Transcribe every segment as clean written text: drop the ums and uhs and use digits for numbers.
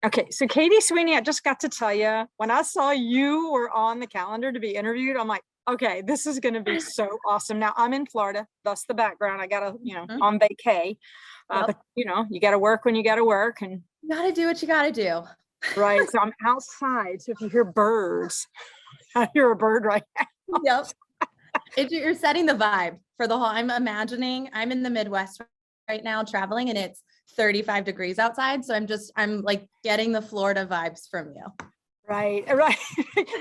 Okay, so Katie Sweeney, I just got to tell you, when I saw you were on the calendar to be interviewed, I'm like, okay, this is going to be so awesome. Now I'm in Florida, thus the background. I gotta, Mhm. on vacay, Yep. but you got to work when you got to work, and You gotta do what you gotta do. right. So I'm outside. So if you hear birds, I hear a bird right now. Yep. You're setting the vibe for the whole. I'm imagining I'm in the Midwest right now traveling and it's 35 degrees outside. So I'm like getting the Florida vibes from you. Right, right.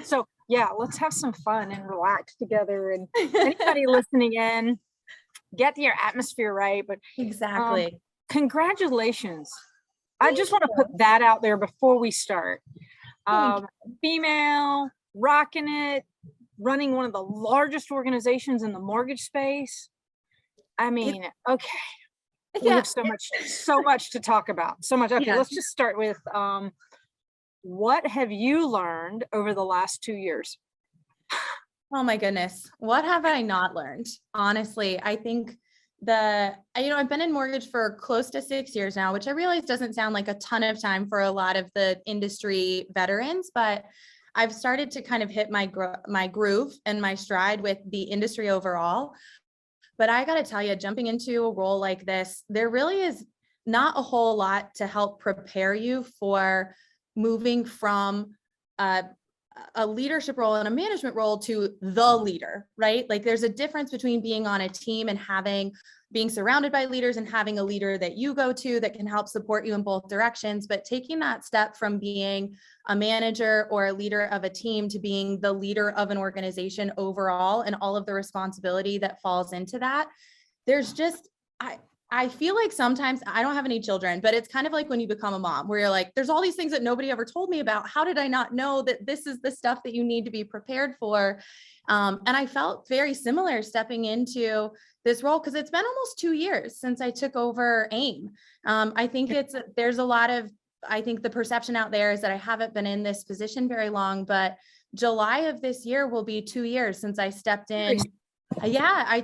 So yeah, let's have some fun and relax together. And anybody listening in, get your atmosphere right. But Exactly. congratulations. I Thank just want to you. put that out there before we start. Thank you. Female, rocking it, running one of the largest organizations in the mortgage space. I mean, okay, we Yeah. have so much to talk about. So much. Okay, Yeah. let's just start with what have you learned over the last 2 years? Oh my goodness. What have I not learned? Honestly, I think I've been in mortgage for close to 6 years now, which I realize doesn't sound like a ton of time for a lot of the industry veterans, but I've started to kind of hit my groove and my stride with the industry overall. But I got to tell you, jumping into a role like this, there really is not a whole lot to help prepare you for moving from a leadership role and a management role to the leader, right? Like there's a difference between being on a team and being surrounded by leaders and having a leader that you go to that can help support you in both directions. But taking that step from being a manager or a leader of a team to being the leader of an organization overall and all of the responsibility that falls into that, there's just, I feel like sometimes I don't have any children, but it's kind of like when you become a mom where you're like, there's all these things that nobody ever told me about. How did I not know that this is the stuff that you need to be prepared for? And I felt very similar stepping into this role because it's been almost 2 years since I took over AIME. I think there's a lot of, I think the perception out there is that I haven't been in this position very long, but July of this year will be 2 years since I stepped in. Yeah, I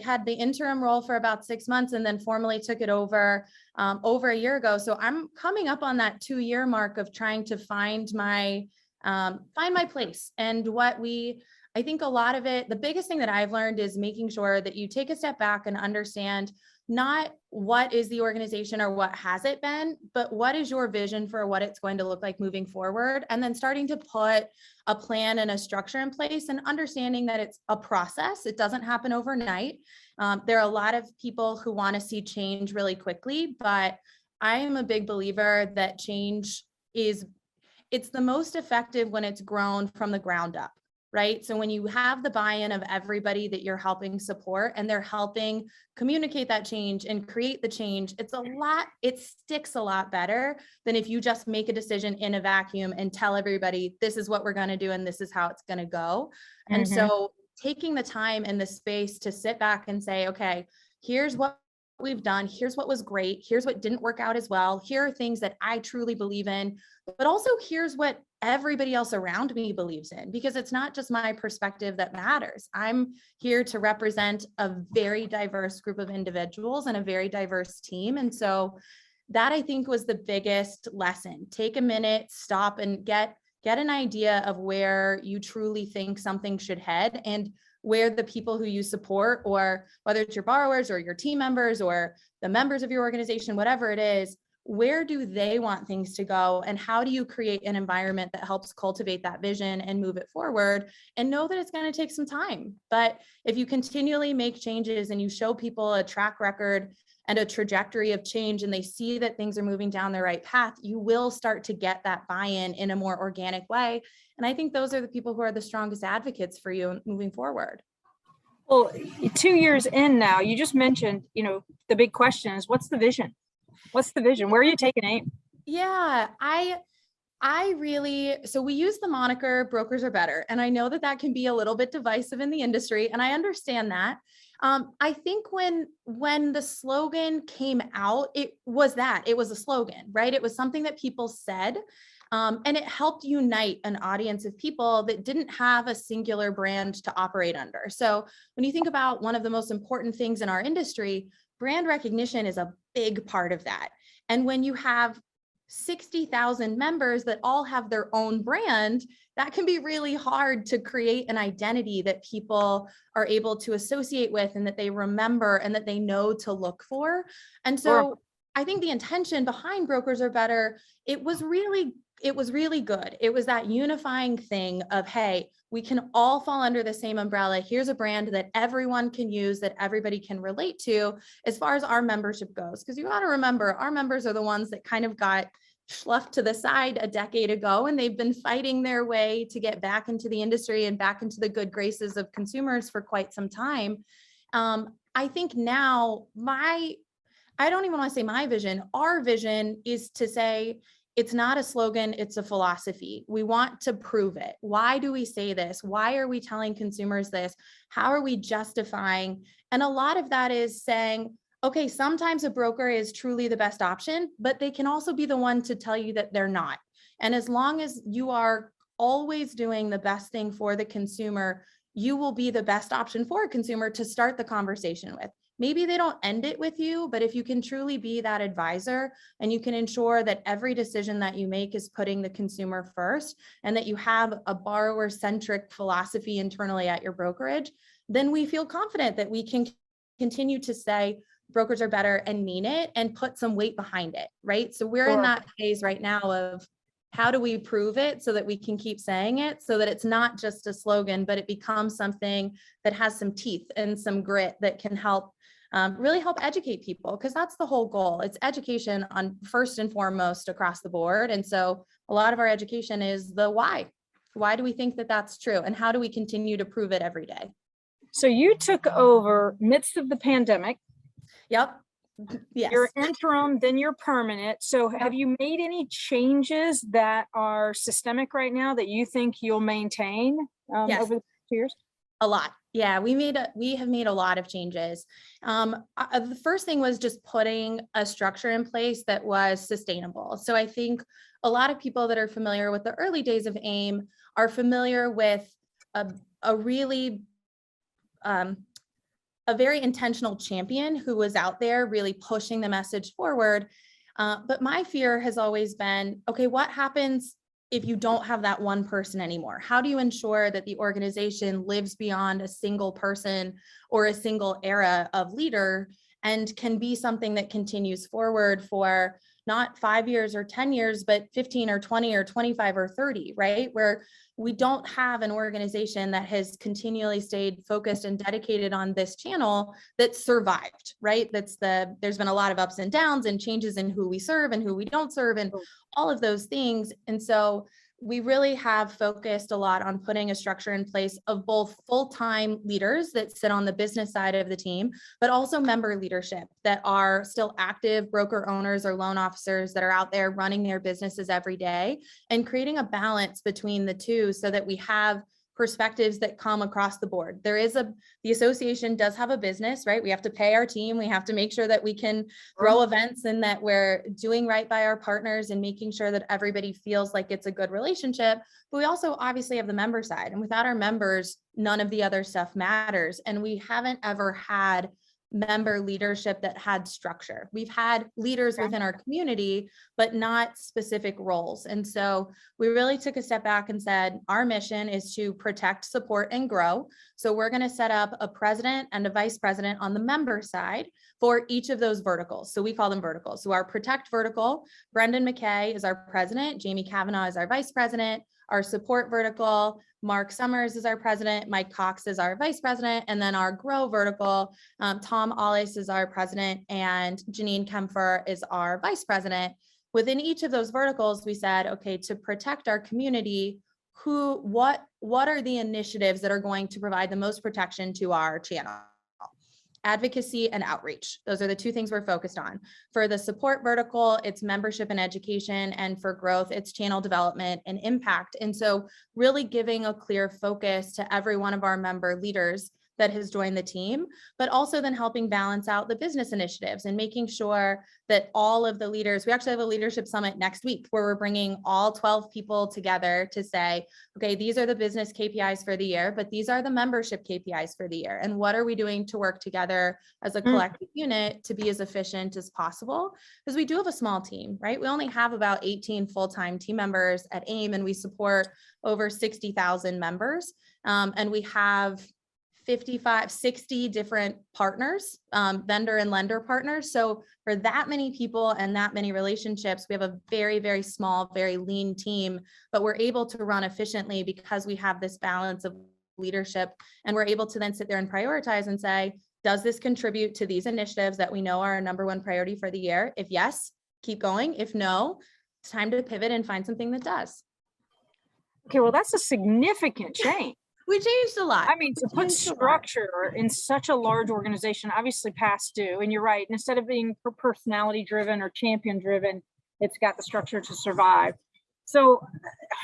had the interim role for about 6 months and then formally took it over a year ago. So I'm coming up on that 2-year mark of trying to find my place. And I think a lot of it, the biggest thing that I've learned is making sure that you take a step back and understand not what is the organization or what has it been, but what is your vision for what it's going to look like moving forward. And then starting to put a plan and a structure in place and understanding that it's a process. It doesn't happen overnight. There are a lot of people who want to see change really quickly, but I am a big believer that it's the most effective when it's grown from the ground up. Right. So when you have the buy-in of everybody that you're helping support and they're helping communicate that change and create the change, it sticks a lot better than if you just make a decision in a vacuum and tell everybody, this is what we're going to do and this is how it's going to go. Mm-hmm. And so taking the time and the space to sit back and say, okay, here's what we've done. Here's what was great. Here's what didn't work out as well. Here are things that I truly believe in, but also here's what everybody else around me believes in, because it's not just my perspective that matters. I'm here to represent a very diverse group of individuals and a very diverse team. And so that, I think, was the biggest lesson. Take a minute, stop and get an idea of where you truly think something should head and where the people who you support, or whether it's your borrowers or your team members or the members of your organization, whatever it is, where do they want things to go? And how do you create an environment that helps cultivate that vision and move it forward? And know that it's going to take some time. But if you continually make changes and you show people a track record and a trajectory of change, and they see that things are moving down the right path, you will start to get that buy-in in a more organic way. And I think those are the people who are the strongest advocates for you moving forward. Well, 2 years in now, you just mentioned, the big question is, what's the vision? What's the vision? Where are you taking AIME? Yeah, so we use the moniker brokers are better. And I know that can be a little bit divisive in the industry. And I understand that. I think when the slogan came out, it was a slogan, right? It was something that people said, and it helped unite an audience of people that didn't have a singular brand to operate under. So when you think about one of the most important things in our industry, brand recognition is a big part of that. And when you have 60,000 members that all have their own brand, that can be really hard to create an identity that people are able to associate with and that they remember and that they know to look for. And so I think the intention behind Brokers Are Better, it was really good. It was that unifying thing of, hey, we can all fall under the same umbrella. Here's a brand that everyone can use, that everybody can relate to as far as our membership goes. Because you got to remember, our members are the ones that kind of got left to the side a decade ago, and they've been fighting their way to get back into the industry and back into the good graces of consumers for quite some time. I think now I don't even want to say my vision, our vision is to say, it's not a slogan, it's a philosophy. We want to prove it. Why do we say this? Why are we telling consumers this? How are we justifying? And a lot of that is saying, okay, sometimes a broker is truly the best option, but they can also be the one to tell you that they're not. And as long as you are always doing the best thing for the consumer, you will be the best option for a consumer to start the conversation with. Maybe they don't end it with you, but if you can truly be that advisor and you can ensure that every decision that you make is putting the consumer first and that you have a borrower-centric philosophy internally at your brokerage, then we feel confident that we can continue to say brokers are better and mean it and put some weight behind it, right? So we're in that phase right now of how do we prove it so that we can keep saying it so that it's not just a slogan, but it becomes something that has some teeth and some grit that can help really help educate people, because that's the whole goal. It's education on first and foremost across the board. And so a lot of our education is the why. Why do we think that that's true? And how do we continue to prove it every day? So you took over midst of the pandemic. Yep. Yes. You're interim, then you're permanent. So have you made any changes that are systemic right now that you think you'll maintain over the years? A lot. Yeah, we have made a lot of changes. The first thing was just putting a structure in place that was sustainable. So I think a lot of people that are familiar with the early days of AIME are familiar with a really a very intentional champion who was out there really pushing the message forward. But my fear has always been, okay, what happens if you don't have that one person anymore? How do you ensure that the organization lives beyond a single person or a single era of leader and can be something that continues forward for not 5 years or 10 years, but 15 or 20 or 25 or 30, right? Where we don't have an organization that has continually stayed focused and dedicated on this channel that survived, right? There's been a lot of ups and downs and changes in who we serve and who we don't serve and all of those things. And so we really have focused a lot on putting a structure in place of both full-time leaders that sit on the business side of the team, but also member leadership that are still active broker owners or loan officers that are out there running their businesses every day, and creating a balance between the two so that we have perspectives that come across the board. The association does have a business, right? We have to pay our team. We have to make sure that we can throw events and that we're doing right by our partners and making sure that everybody feels like it's a good relationship. But we also obviously have the member side, and without our members, none of the other stuff matters. And we haven't ever had member leadership that had structure. We've had leaders within our community, but not specific roles. And so we really took a step back and said, our mission is to protect, support, and grow. So we're going to set up a president and a vice president on the member side for each of those verticals. So we call them verticals. So our protect vertical, Brendan McKay is our president, Jamie Kavanaugh is our vice president. Our support vertical, Mark Summers is our president, Mike Cox is our vice president, and then our grow vertical, Tom Allis is our president, and Janine Kempfer is our vice president. Within each of those verticals, we said, okay, to protect our community, what are the initiatives that are going to provide the most protection to our channel? Advocacy and outreach. Those are the two things we're focused on. For the support vertical, it's membership and education, and for growth, it's channel development and impact. And so really giving a clear focus to every one of our member leaders that has joined the team, but also then helping balance out the business initiatives and making sure that all of the leaders, we actually have a leadership summit next week where we're bringing all 12 people together to say, okay, these are the business KPIs for the year, but these are the membership KPIs for the year. And what are we doing to work together as a collective unit to be as efficient as possible? Because we do have a small team, right? We only have about 18 full-time team members at AIME, and we support over 60,000 members. And we have 55, 60 different partners, vendor and lender partners. So for that many people and that many relationships, we have a very, very small, very lean team, but we're able to run efficiently because we have this balance of leadership. And we're able to then sit there and prioritize and say, does this contribute to these initiatives that we know are our number one priority for the year? If yes, keep going. If no, it's time to pivot and find something that does. Okay, well, that's a significant change. We changed a lot. I mean, to put structure in such a large organization, obviously past due, and you're right, instead of being personality driven or champion driven, it's got the structure to survive. So,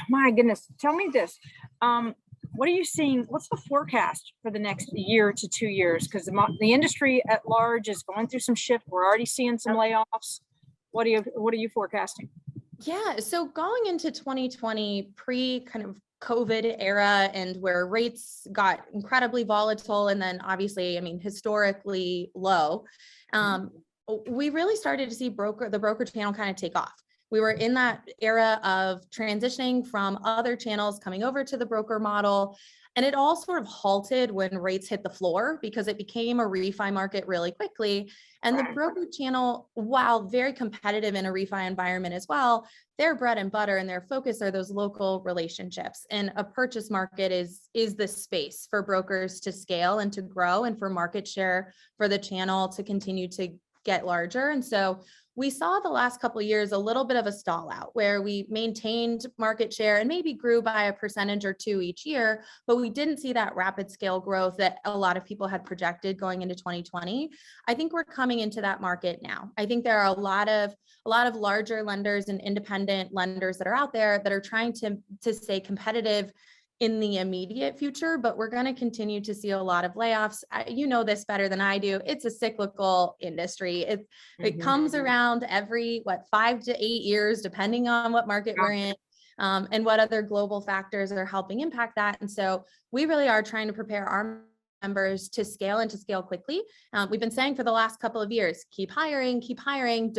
my goodness, tell me this. What are you seeing? What's the forecast for the next year to 2 years? Because the industry at large is going through some shift. We're already seeing some layoffs. What are you forecasting? Yeah, so going into 2020, pre kind of COVID era, and where rates got incredibly volatile, and then obviously, I mean, historically low, we really started to see the broker channel kind of take off. We were in that era of transitioning from other channels coming over to the broker model. And it all sort of halted when rates hit the floor because it became a refi market really quickly. And the broker channel, while very competitive in a refi environment as well, their bread and butter and their focus are those local relationships. And a purchase market is the space for brokers to scale and to grow, and for market share for the channel to continue to get larger. And so we saw the last couple of years a little bit of a stall out where we maintained market share and maybe grew by a percentage or two each year, but we didn't see that rapid scale growth that a lot of people had projected going into 2020. I think we're coming into that market now. I think there are a lot of larger lenders and independent lenders that are out there that are trying to stay competitive in the immediate future, but we're going to continue to see a lot of layoffs. You know this better than I do. It's a cyclical industry. It comes around every 5 to 8 years, depending on what market we're in, and what other global factors are helping impact that. And so we really are trying to prepare our members to scale and to scale quickly. We've been saying for the last couple of years, keep hiring,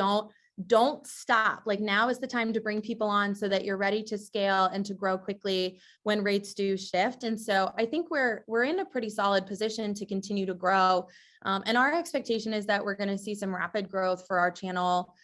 don't stop. Like, now is the time to bring people on so that you're ready to scale and to grow quickly when rates do shift. And so I think we're in a pretty solid position to continue to grow. And our expectation is that we're going to see some rapid growth for our channel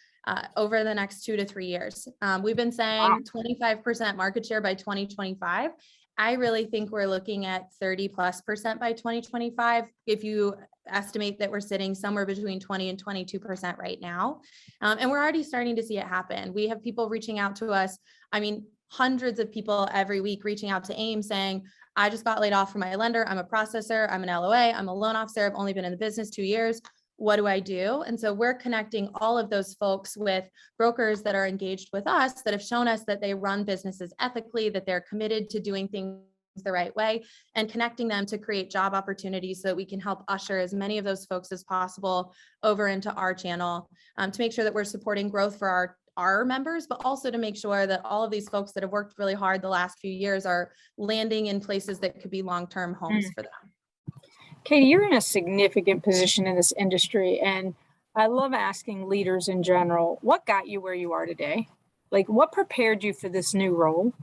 over the next 2 to 3 years. We've been saying 25% market share by 2025. I really think we're looking at 30+% by 2025. If you estimate that we're sitting somewhere between 20 and 22% right now. And we're already starting to see it happen. We have people reaching out to us. I mean, hundreds of people every week reaching out to AIME saying, I just got laid off from my lender. I'm a processor. I'm an LOA. I'm a loan officer. I've only been in the business 2 years. What do I do? And so we're connecting all of those folks with brokers that are engaged with us, that have shown us that they run businesses ethically, that they're committed to doing things the right way, and connecting them to create job opportunities so that we can help usher as many of those folks as possible over into our channel, to make sure that we're supporting growth for our members, but also to make sure that all of these folks that have worked really hard the last few years are landing in places that could be long-term homes for them. Katie, you're in a significant position in this industry, and I love asking leaders in general, what got you where you are today? Like, what prepared you for this new role?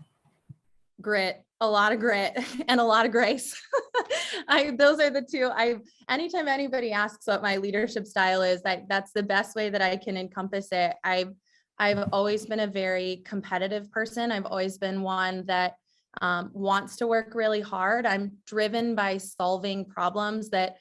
Grit, a lot of grit and a lot of grace. Those are the two. Anytime anybody asks what my leadership style is, that's the best way that I can encompass it. I've always been a very competitive person. I've always been one that wants to work really hard. I'm driven by solving problems that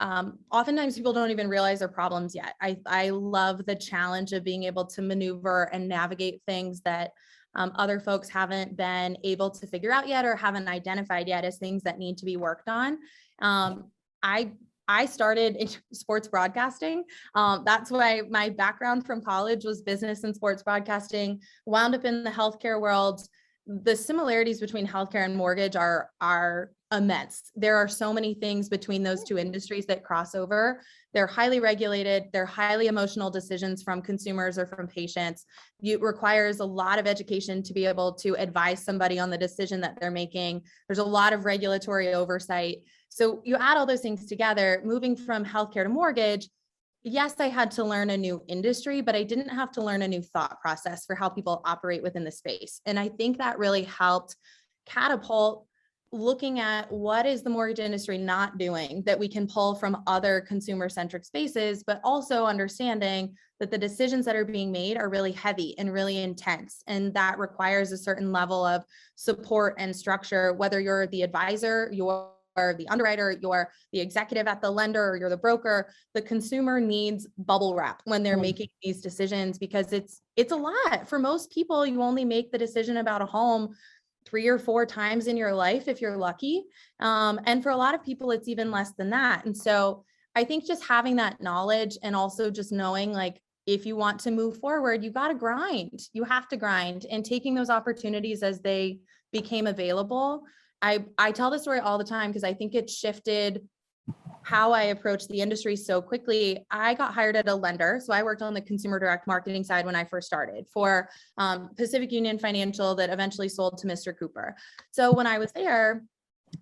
oftentimes people don't even realize are problems yet. I love the challenge of being able to maneuver and navigate things that other folks haven't been able to figure out yet or haven't identified yet as things that need to be worked on. I started in sports broadcasting. That's why my background from college was business and sports broadcasting, wound up in the healthcare world. The similarities between healthcare and mortgage are immense. There are so many things between those two industries that cross over. They're highly regulated. They're highly emotional decisions from consumers or from patients. It requires a lot of education to be able to advise somebody on the decision that they're making. There's a lot of regulatory oversight. So you add all those things together, moving from healthcare to mortgage. Yes, I had to learn a new industry, but I didn't have to learn a new thought process for how people operate within the space. And I think that really helped catapult looking at what is the mortgage industry not doing that we can pull from other consumer-centric spaces, but also understanding that the decisions that are being made are really heavy and really intense. And that requires a certain level of support and structure, whether you're the advisor, you're the underwriter, you're the executive at the lender, or you're the broker. The consumer needs bubble wrap when they're making these decisions, because it's a lot. For most people, you only make the decision about a home 3 or 4 times in your life, if you're lucky. And for a lot of people, it's even less than that. And so I think just having that knowledge, and also just knowing, like, if you want to move forward, you got to grind. You have to grind, and taking those opportunities as they became available. I tell this story all the time because I think it shifted how I approached the industry so quickly. I got hired at a lender. So I worked on the consumer direct marketing side when I first started for Pacific Union Financial, that eventually sold to Mr. Cooper. So when I was there,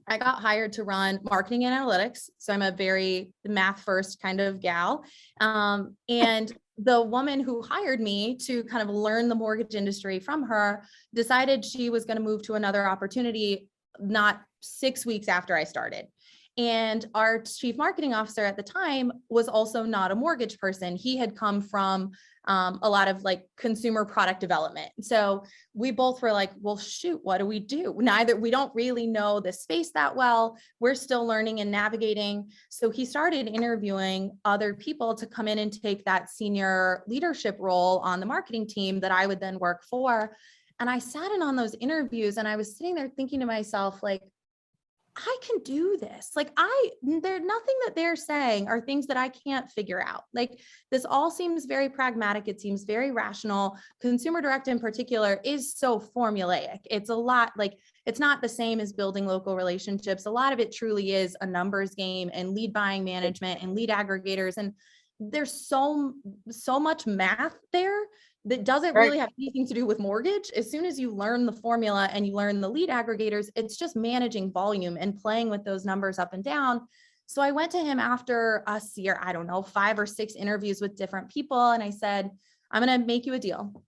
I got hired to run marketing and analytics. So I'm a very math first kind of gal. And the woman who hired me to kind of learn the mortgage industry from her decided she was going to move to another opportunity not 6 weeks after I started. And our chief marketing officer at the time was also not a mortgage person. He had come from a lot of like consumer product development. So we both were like, well, shoot, what do? We don't really know the space that well. We're still learning and navigating. So he started interviewing other people to come in and take that senior leadership role on the marketing team that I would then work for. And I sat in on those interviews, and I was sitting there thinking to myself, like, I can do this. Like, there's nothing that they're saying are things that I can't figure out. Like, this all seems very pragmatic. It seems very rational. Consumer direct in particular is so formulaic. It's a lot, like, it's not the same as building local relationships. A lot of it truly is a numbers game and lead buying management and lead aggregators. And there's so much math there that doesn't really have anything to do with mortgage. As soon as you learn the formula and you learn the lead aggregators, it's just managing volume and playing with those numbers up and down. So I went to him after us year, I don't know, 5 or 6 interviews with different people. And I said, I'm going to make you a deal.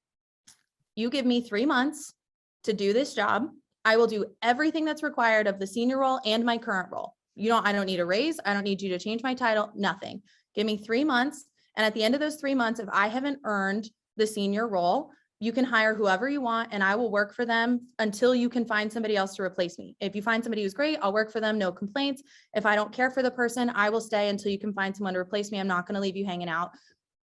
You give me 3 months to do this job. I will do everything that's required of the senior role and my current role. I don't need a raise. I don't need you to change my title, nothing. Give me 3 months. And at the end of those 3 months, if I haven't earned the senior role, you can hire whoever you want, and I will work for them until you can find somebody else to replace me. If you find somebody who's great, I'll work for them, no complaints. If I don't care for the person, I will stay until you can find someone to replace me. I'm not going to leave you hanging out,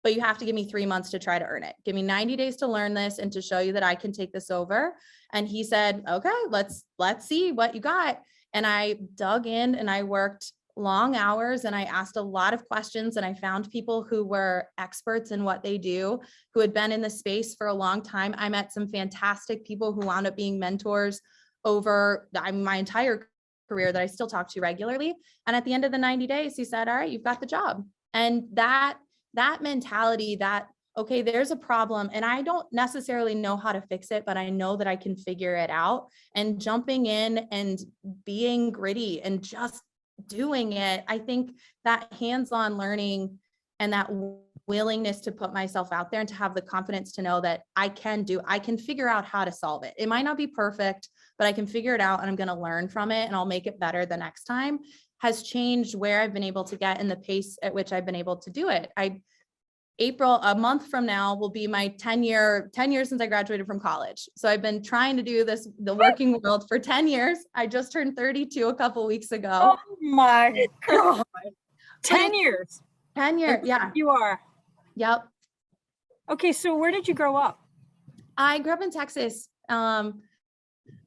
but you have to give me 3 months to try to earn it. Give me 90 days to learn this and to show you that I can take this over. And he said, okay, let's see what you got. And I dug in and I worked long hours, and I asked a lot of questions, and I found people who were experts in what they do, who had been in the space for a long time. I met some fantastic people who wound up being mentors over my entire career that I still talk to regularly. And at the end of the 90 days, he said, all right, you've got the job. And that mentality that, okay, there's a problem and I don't necessarily know how to fix it, but I know that I can figure it out, and jumping in and being gritty and just doing it. I think that hands-on learning and that willingness to put myself out there and to have the confidence to know that I can figure out how to solve it. It might not be perfect, but I can figure it out, and I'm going to learn from it, and I'll make it better the next time, has changed where I've been able to get and the pace at which I've been able to do it. April, a month from now, will be my 10 years since I graduated from college. So I've been trying to do this, the working world, for 10 years. I just turned 32 a couple weeks ago. Oh my God. 10 years. 10 years. Yeah. You are. Yep. Okay. So where did you grow up? I grew up in Texas. I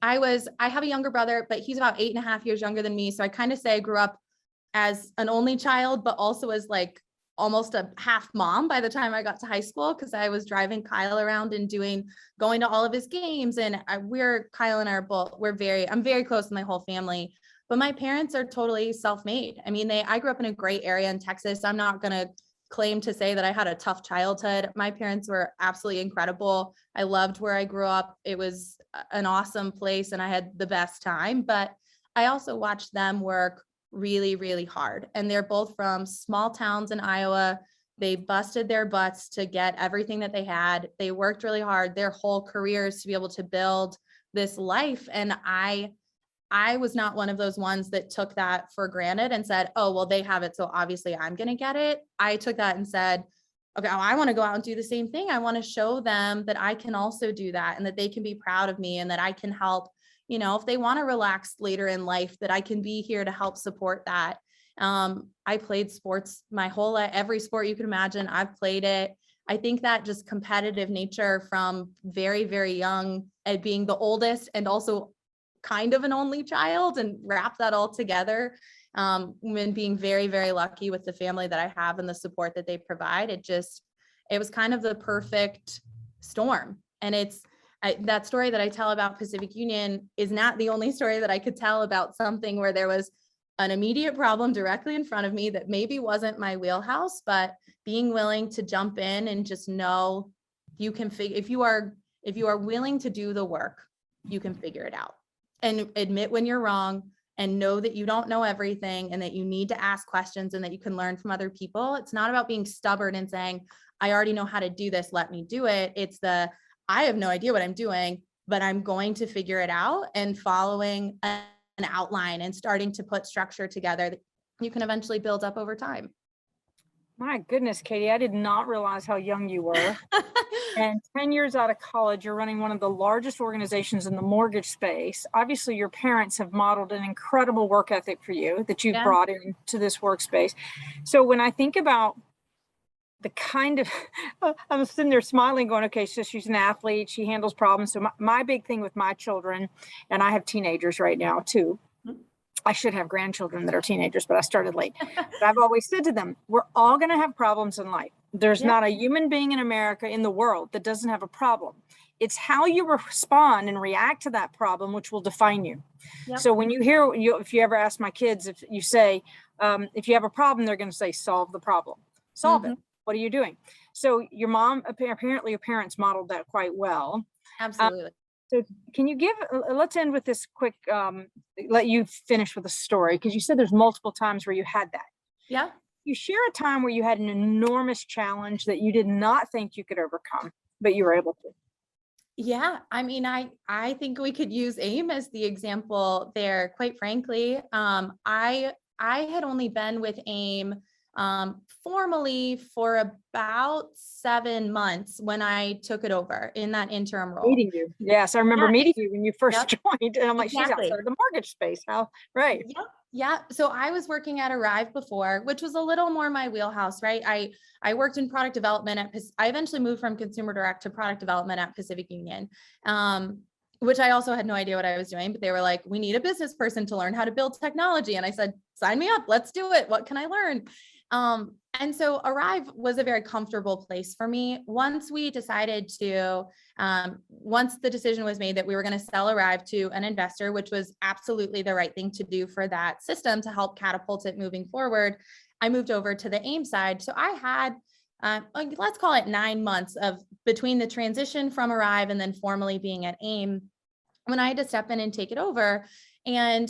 have a younger brother, but he's about 8.5 years younger than me. So I kind of say I grew up as an only child, but also as like almost a half mom by the time I got to high school, because I was driving Kyle around and going to all of his games. And Kyle and I are both, I'm very close with my whole family. but my parents are totally self-made. I mean, I grew up in a great area in Texas. I'm not going to claim to say that I had a tough childhood. My parents were absolutely incredible. I loved where I grew up. It was an awesome place and I had the best time, but I also watched them work really, really hard. And they're both from small towns in Iowa. They busted their butts to get everything that they had. They worked really hard their whole careers to be able to build this life. And I was not one of those ones that took that for granted and said, oh, well, they have it, so obviously I'm going to get it. I took that and said, okay, I want to go out and do the same thing. I want to show them that I can also do that and that they can be proud of me and that I can help, if they want to relax later in life, that I can be here to help support that. I played sports my whole life, every sport you can imagine. I've played it. I think that just competitive nature from very, very young at being the oldest and also kind of an only child and wrap that all together. And being very, very lucky with the family that I have and the support that they provide. It was kind of the perfect storm. And that story that I tell about Pacific Union is not the only story that I could tell about something where there was an immediate problem directly in front of me that maybe wasn't my wheelhouse, but being willing to jump in and just know you can if you are willing to do the work, you can figure it out. And admit when you're wrong and know that you don't know everything and that you need to ask questions and that you can learn from other people. It's not about being stubborn and saying, I already know how to do this, let me do it. It's I have no idea what I'm doing, but I'm going to figure it out, and following an outline and starting to put structure together that you can eventually build up over time. My goodness, Katie, I did not realize how young you were. And 10 years out of college, you're running one of the largest organizations in the mortgage space. Obviously, your parents have modeled an incredible work ethic for you that you've brought into this workspace. So when I think about the kind of, I'm sitting there smiling going, okay, so she's an athlete, she handles problems. So my big thing with my children, and I have teenagers right now too. I should have grandchildren that are teenagers, but I started late. But I've always said to them, we're all going to have problems in life. There's not a human being in America, in the world, that doesn't have a problem. It's how you respond and react to that problem, which will define you. So when you hear, if you ever ask my kids, if you say, if you have a problem, they're going to say, solve the problem, solve it. What are you doing? So your mom, apparently your parents modeled that quite well. Absolutely. So can you let's end with this quick, let you finish with a story, because you said there's multiple times where you had that. Yeah. You share a time where you had an enormous challenge that you did not think you could overcome, but you were able to. Yeah. I mean, I think we could use AIME as the example there. Quite frankly, I had only been with AIME formally for about 7 months when I took it over in that interim role. Meeting you. Yes, I remember meeting you when you first joined, and I'm like, she's outside of the mortgage space. How? Right. Yeah. So I was working at Arrive before, which was a little more my wheelhouse, right? I worked in product development I eventually moved from consumer direct to product development at Pacific Union, which I also had no idea what I was doing, but they were like, we need a business person to learn how to build technology. And I said, sign me up, let's do it. What can I learn? And so Arrive was a very comfortable place for me. Once we decided to, once the decision was made that we were going to sell Arrive to an investor, which was absolutely the right thing to do for that system to help catapult it moving forward, I moved over to the AIME side. So I had, let's call it 9 months of between the transition from Arrive and then formally being at AIME, when I had to step in and take it over. And,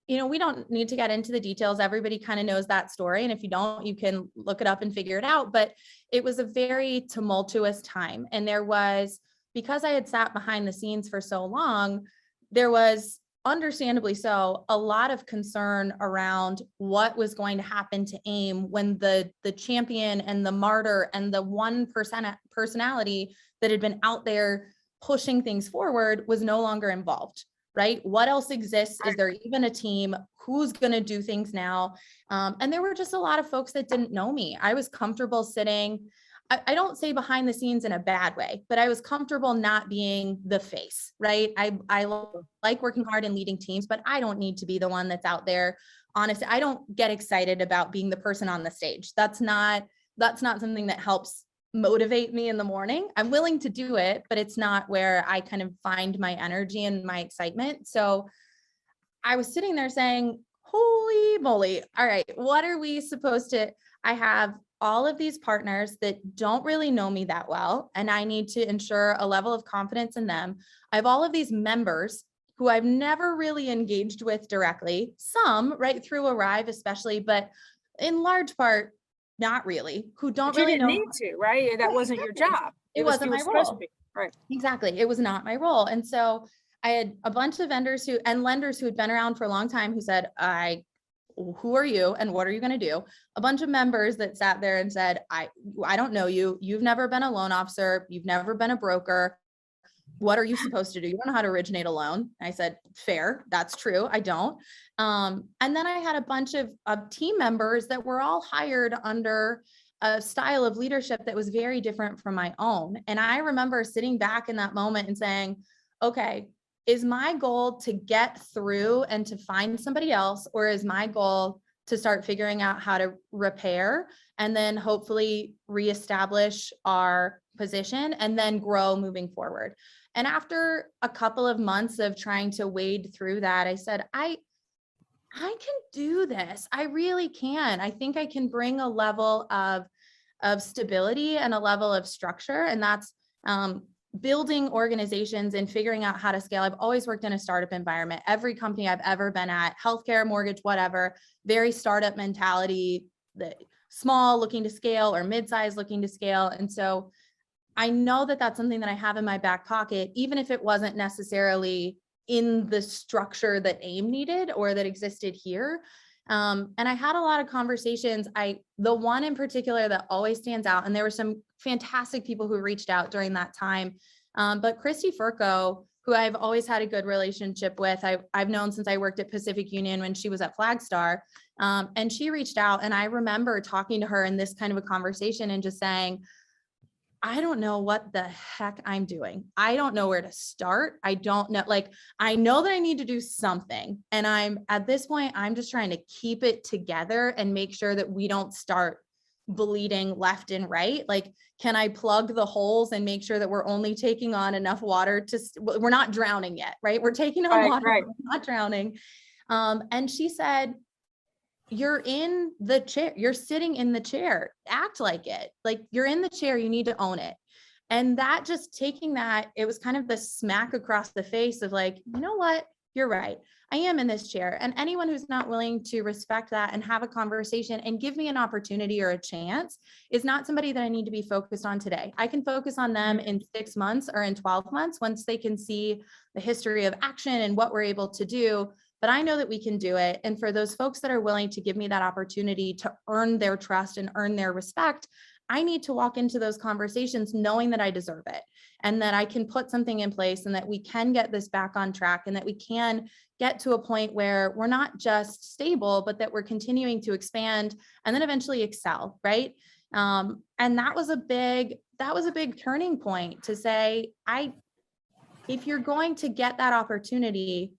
we don't need to get into the details. Everybody kind of knows that story. And if you don't, you can look it up and figure it out. But it was a very tumultuous time. And because I had sat behind the scenes for so long, there was, understandably so, a lot of concern around what was going to happen to AIME when the champion and the martyr and the 1% personality that had been out there pushing things forward was no longer involved. Right? What else exists? Is there even a team? Who's going to do things now? And there were just a lot of folks that didn't know me. I was comfortable sitting, I don't say behind the scenes in a bad way, but I was comfortable not being the face, right? I like working hard and leading teams, but I don't need to be the one that's out there. Honestly, I don't get excited about being the person on the stage. That's not something that helps motivate me in the morning. I'm willing to do it, but it's not where I kind of find my energy and my excitement. So I was sitting there saying, holy moly, all right, what are we supposed to, I have all of these partners that don't really know me that well, and I need to ensure a level of confidence in them. I have all of these members who I've never really engaged with directly, some right through Arrive especially, but in large part, not really, who don't But you really didn't know. need to, right? That Right, wasn't your exactly. job. It Was, wasn't you were my supposed to role. be, right? Exactly. It was not my role. And so I had a bunch of vendors and lenders who had been around for a long time who said, who are you and what are you going to do? A bunch of members that sat there and said, I don't know you. You've never been a loan officer. You've never been a broker. What are you supposed to do? You don't know how to originate a loan. I said, fair. That's true. I don't. And then I had a bunch of team members that were all hired under a style of leadership that was very different from my own. And I remember sitting back in that moment and saying, okay, is my goal to get through and to find somebody else, or is my goal to start figuring out how to repair and then hopefully reestablish our position and then grow moving forward? And after a couple of months of trying to wade through that, I said, I can do this. I really can. I think I can bring a level of stability and a level of structure. And that's building organizations and figuring out how to scale. I've always worked in a startup environment. Every company I've ever been at, healthcare, mortgage, whatever, very startup mentality, the small looking to scale or mid-size looking to scale. And so I know that that's something that I have in my back pocket, even if it wasn't necessarily in the structure that AIME needed or that existed here. And I had a lot of conversations. The one in particular that always stands out, and there were some fantastic people who reached out during that time. But Christy Furco, who I've always had a good relationship with, I've known since I worked at Pacific Union when she was at Flagstar. And she reached out, and I remember talking to her in this kind of a conversation and just saying, I don't know what the heck I'm doing. I don't know where to start. I don't know, like, I know that I need to do something. And I'm at this point, I'm just trying to keep it together and make sure that we don't start bleeding left and right. Like, can I plug the holes and make sure that we're only taking on enough water we're not drowning yet, right? We're taking on water, Right. but we're not drowning. And she said, you're in the chair, you're sitting in the chair, act like it, like you're in the chair, you need to own it. And that, just taking that, it was kind of the smack across the face of like, you know what, you're right, I am in this chair. And anyone who's not willing to respect that and have a conversation and give me an opportunity or a chance is not somebody that I need to be focused on today. I can focus on them in 6 months or in 12 months once they can see the history of action and what we're able to do. But I know that we can do it. And for those folks that are willing to give me that opportunity to earn their trust and earn their respect, I need to walk into those conversations knowing that I deserve it and that I can put something in place and that we can get this back on track and that we can get to a point where we're not just stable, but that we're continuing to expand and then eventually excel, right? And that was a big turning point to say, if you're going to get that opportunity,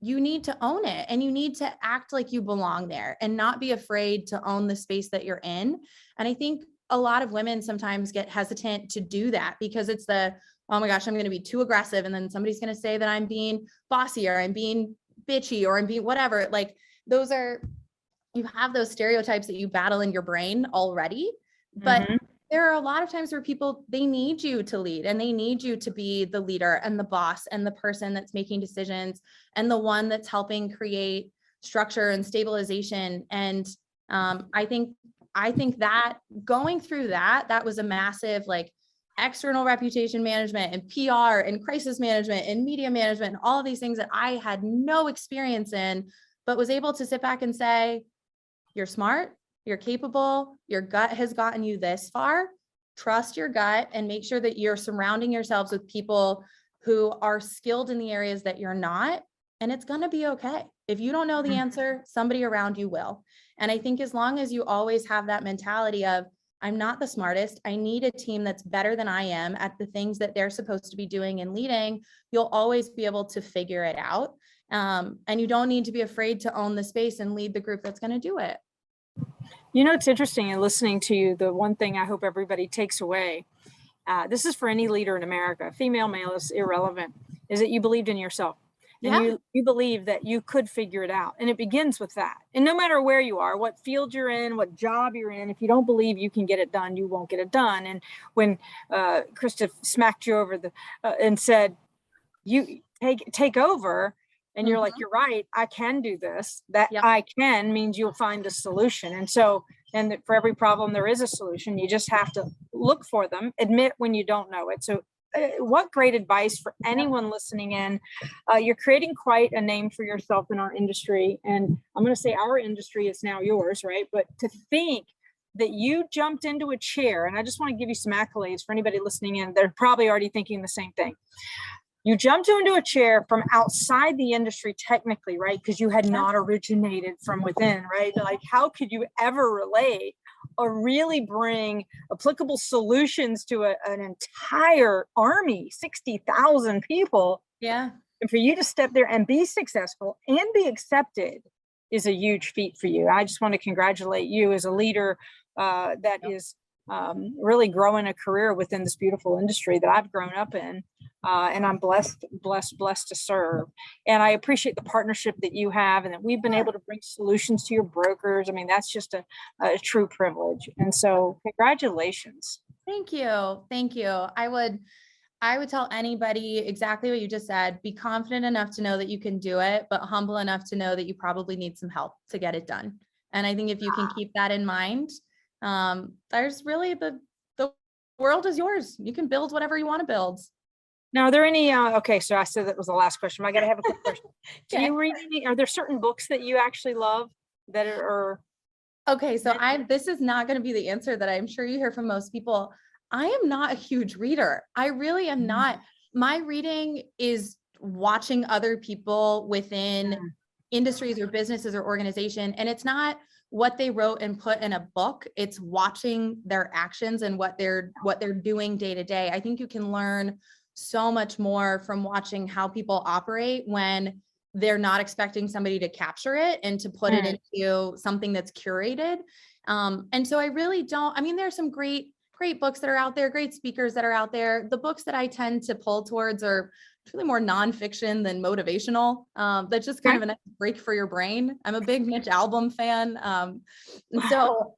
you need to own it and you need to act like you belong there and not be afraid to own the space that you're in. And I think a lot of women sometimes get hesitant to do that because it's oh my gosh, I'm going to be too aggressive. And then somebody's going to say that I'm being bossy or I'm being bitchy or I'm being whatever. Like you have those stereotypes that you battle in your brain already, but there are a lot of times where people, they need you to lead and they need you to be the leader and the boss and the person that's making decisions and the one that's helping create structure and stabilization. And I think that going through that was a massive, like, external reputation management and PR and crisis management and media management and all of these things that I had no experience in, but was able to sit back and say, you're smart, you're capable, your gut has gotten you this far. Trust your gut and make sure that you're surrounding yourselves with people who are skilled in the areas that you're not. And it's going to be okay. If you don't know the answer, somebody around you will. And I think as long as you always have that mentality of, I'm not the smartest, I need a team that's better than I am at the things that they're supposed to be doing and leading, you'll always be able to figure it out. And you don't need to be afraid to own the space and lead the group that's going to do it. You know, it's interesting in listening to you. The one thing I hope everybody takes away, this is for any leader in America, female, male is irrelevant, is that you believed in yourself. and you believe that you could figure it out. And it begins with that. And no matter where you are, what field you're in, what job you're in, if you don't believe you can get it done, you won't get it done. And when Krista smacked you over the and said, you take over, and you're like, you're right, I can do this. That I can means you'll find the solution. And so, and for every problem, there is a solution. You just have to look for them, admit when you don't know it. So what great advice for anyone listening in. You're creating quite a name for yourself in our industry. And I'm going to say our industry is now yours, right? But to think that you jumped into a chair, and I just want to give you some accolades for anybody listening in. They're probably already thinking the same thing. You jumped into a chair from outside the industry technically, right? Because you had not originated from within, right? Like, how could you ever relate or really bring applicable solutions to an entire army, 60,000 people? Yeah. And for you to step there and be successful and be accepted is a huge feat for you. I just want to congratulate you as a leader that is really growing a career within this beautiful industry that I've grown up in. And I'm blessed to serve. And I appreciate the partnership that you have, and that we've been able to bring solutions to your brokers. I mean, that's just a true privilege. And so congratulations. Thank you. Thank you. I would tell anybody exactly what you just said. Be confident enough to know that you can do it, but humble enough to know that you probably need some help to get it done. And I think if you can keep that in mind, there's really the world is yours. You can build whatever you want to build. Now, are there any, okay, so I said that was the last question. I got to have a quick question. Do you read any, are there certain books that you actually love that are? Okay, so this is not going to be the answer that I'm sure you hear from most people. I am not a huge reader. I really am not. My reading is watching other people within industries or businesses or organization. And it's not what they wrote and put in a book. It's watching their actions and what they're doing day to day. I think you can learn so much more from watching how people operate when they're not expecting somebody to capture it and to put it into something that's curated. And so I really don't, I mean, there's some great books that are out there, great speakers that are out there. The books that I tend to pull towards are really more nonfiction than motivational. That's just kind of a nice break for your brain. I'm a big Mitch Albom fan. So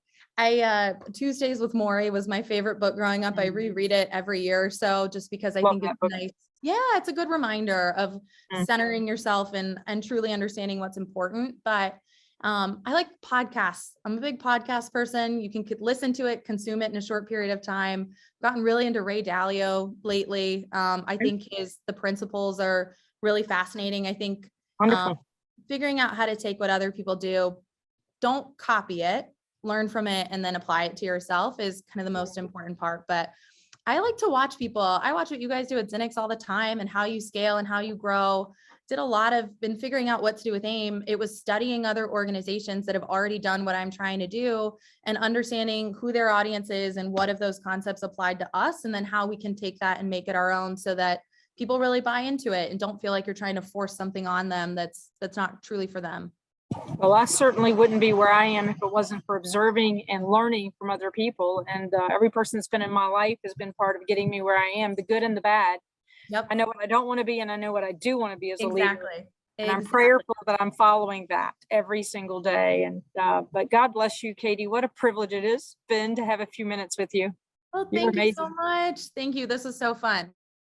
Tuesdays with Morrie was my favorite book growing up. I reread it every year or so, just because I think it's nice. Yeah, it's a good reminder of centering yourself and truly understanding what's important. But I like podcasts. I'm a big podcast person. You can listen to it, consume it in a short period of time. I've gotten really into Ray Dalio lately. I think the principles are really fascinating. I think figuring out how to take what other people do, don't copy it, learn from it, and then apply it to yourself is kind of the most important part. But I like to watch people. I watch what you guys do at XINNIX all the time and how you scale and how you grow. Been figuring out what to do with AIME. It was studying other organizations that have already done what I'm trying to do and understanding who their audience is and what of those concepts applied to us, and then how we can take that and make it our own so that people really buy into it and don't feel like you're trying to force something on them that's not truly for them. Well, I certainly wouldn't be where I am if it wasn't for observing and learning from other people. And every person that's been in my life has been part of getting me where I am, the good and the bad. Yep. I know what I don't want to be, and I know what I do want to be as a leader. And I'm Exactly. prayerful that I'm following that every single day. And but God bless you, Katie. What a privilege it is been to have a few minutes with you. Well, thank you so much. Thank you. This was so fun.